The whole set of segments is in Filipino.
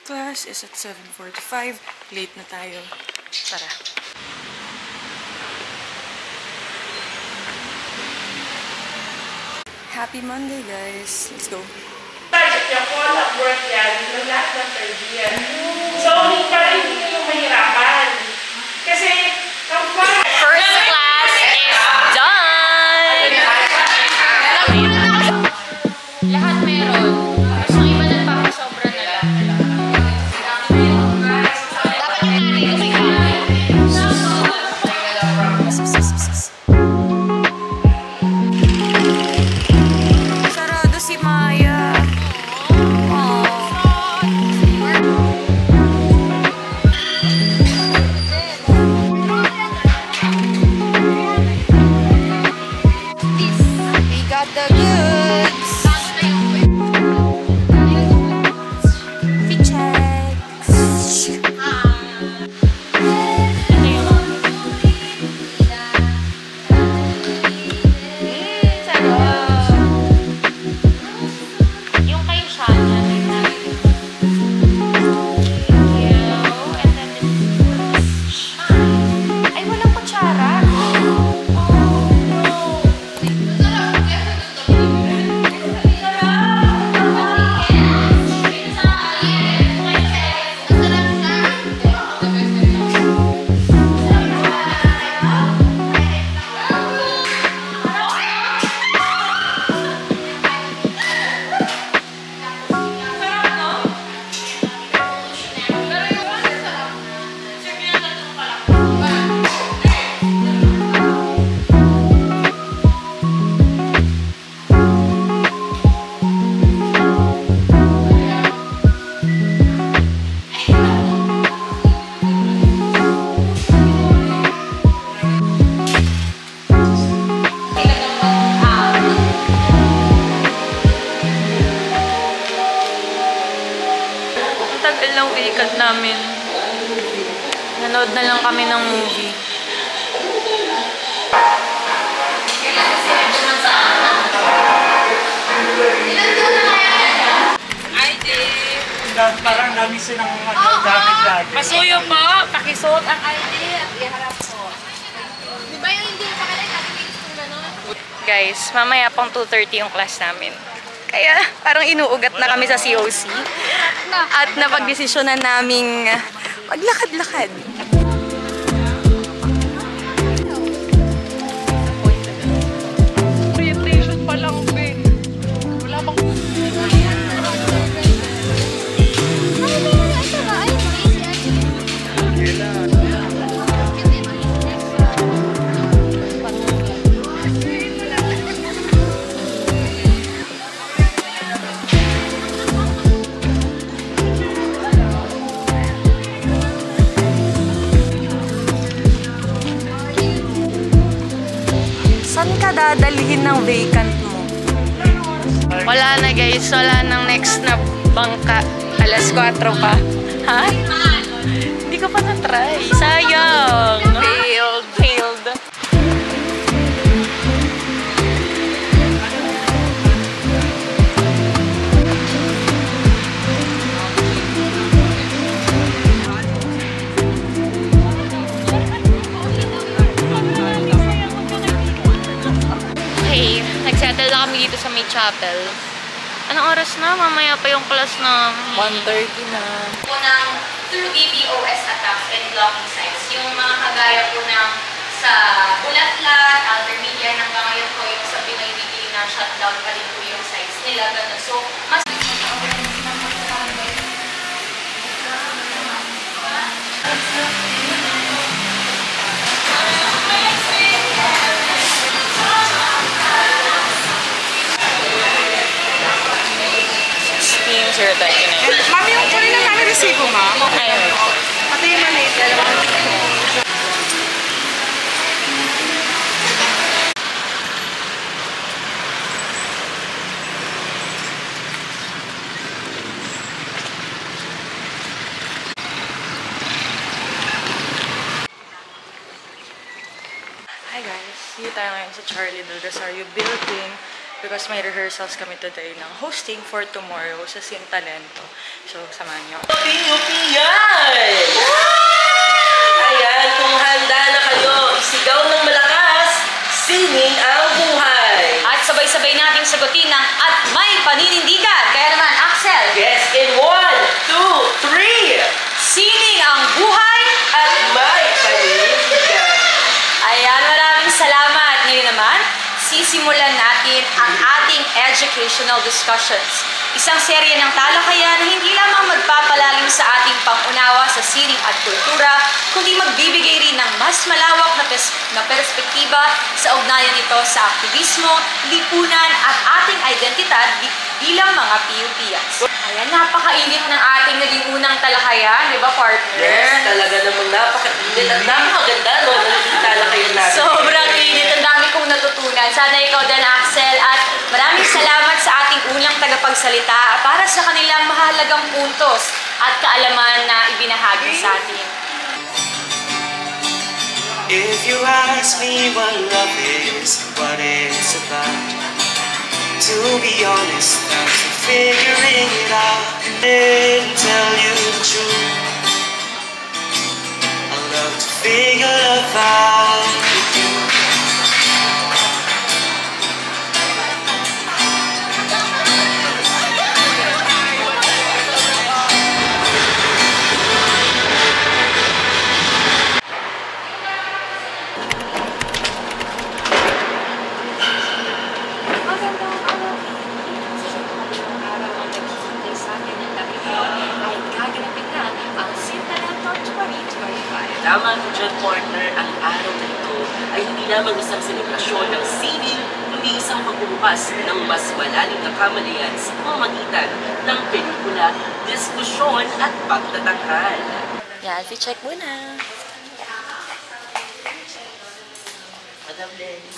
Class is at 7:45. Late na tayo. Tara. Happy Monday, guys. Let's go. Budget yung call up work yan, yung lahat ng third year. So, para hindi kayo mahirapan. Kasi, First class is done! Lahat meron. Mas yung iba nagpapasobra na lang. Dapat yung nanay kasi Sarado si Maya. Namin. Nanood na lang kami ng movie. ID. Parang dami silang gamit lagi. Pasuyo po, pakisuot ang ID at iharap po. Di ba yung hindi pa kaya natin kung gano'n? Guys, mamaya pang 2:30 yung class namin. Kaya parang inuugat na kami sa COC. At napagdesisyonan naming maglakad-lakad. Orientation pa lang, Ben. Wala bang... Saan ka dadalhin ng vacant mo? Wala na guys, wala nang next na bangka. Alas 4 pa. Ha? Hindi ko pa na-try. Sayang. Failed. Okay, nagsettle na kami dito sa may chapel. Anong oras na? Mamaya pa yung class na 1:30 na. Unang through DPOS attacks and blocking sites. Yung mga kagaya po ng sa Bulatlat, Aldermedia, hanggang ngayon po yung sa Pinoy TV na shutdown pa rin po yung sites nila. Ganun. So, mas Mami, yung kunin na namin resibo, ma'am. Ayun. Pati yung maliit. Hi guys, dito tayo ngayon sa Charlie Del Rosario building. because may rehearsals kami today ng hosting for tomorrow sa Sin Talento. So, samahan niyo. Pinyupiyan! Ayan, kung handa na kayo, isigaw ng malakas, sining ang buhay! At sabay-sabay nating sagutin ng at may paninindigan. Kaya naman, Axel. Yes, in 1, 2, 3! Sining ang buhay. At may paninindigan! Ayan, maraming salamat. Ngayon naman, sisimulan natin ang ating educational discussions. Isang serye ng talakayan na hindi lamang magpapalalim sa ating pangunawa sa sining at kultura, kundi magbibigay rin ng mas malawak na perspektiba sa ugnayan nito sa aktivismo, lipunan at ating identidad bilang mga PUPians. Ayan, napakainit ng ating naging unang talakayan, di ba, partner? Yes, talaga namang napaka-init at napakaganda, no? Naging talakayan natin. Sobrang init. Ang dami kong natutunan. Sana ikaw din, Axel. At maraming salamat sa ating unang tagapagsalita para sa kanilang mahalagang puntos at kaalaman na ibinahagi sa atin. If you ask me what love is, what it's about, to be honest, I'm still figuring it out. And tell you the truth, I love to figure love out with you. Tama ko dyan, partner, ang araw na ito ay hindi lamang isang selebrasyon ng sining, kundi isang pagbubukas ng mas malalim na kamalayan sa pamamagitan ng pelikula, diskusyon at pagtatanghal. Yan, check muna. Madam Lenny.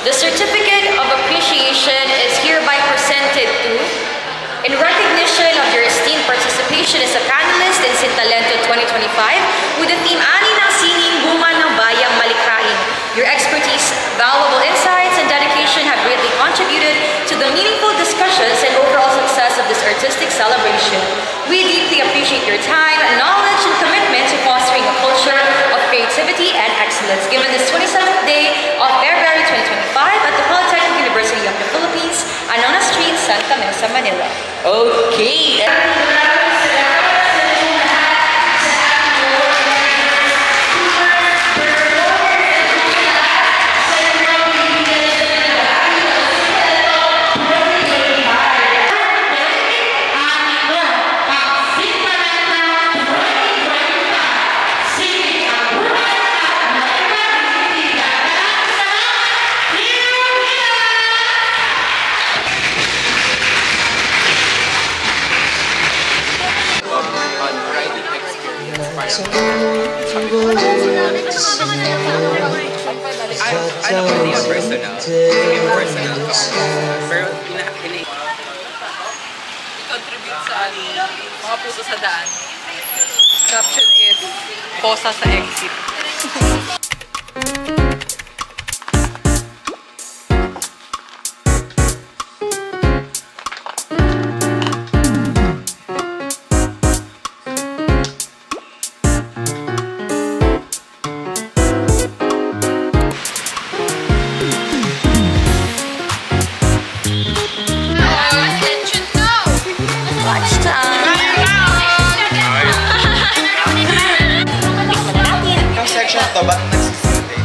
The Certificate of Appreciation is hereby presented to, in recognition of your esteemed participation as a panelist in Sin Talento 2025 with the theme Ani ng Sining Bunga ng Bayang Malikhain. Your expertise, valuable insights, and dedication have greatly contributed to the meaningful discussions and overall success of this artistic celebration. We deeply appreciate your time, knowledge, and commitment to fostering a culture of creativity and excellence. Given this 27th day of February 2025 at the Polytechnic University of the Philippines, Anona Street, Santa Mesa, Manila. Okay. Ano po yung personal? Yung personal ko. Pero i-contribute sa mga puso sa daan. Caption is, posa sa exit. Ba't nagsisinte?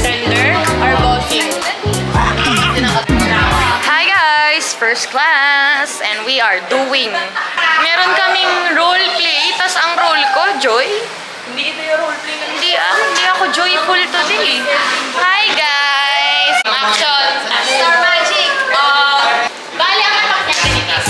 Tender or bossing? Hi guys! First class! And we are doing. Meron kaming role play. Tas ang role ko, Joy. Hindi ito yung roleplay na Hindi ako joyful today. Hi guys! Action! Star Magic! Bali ang atak niya kinitis.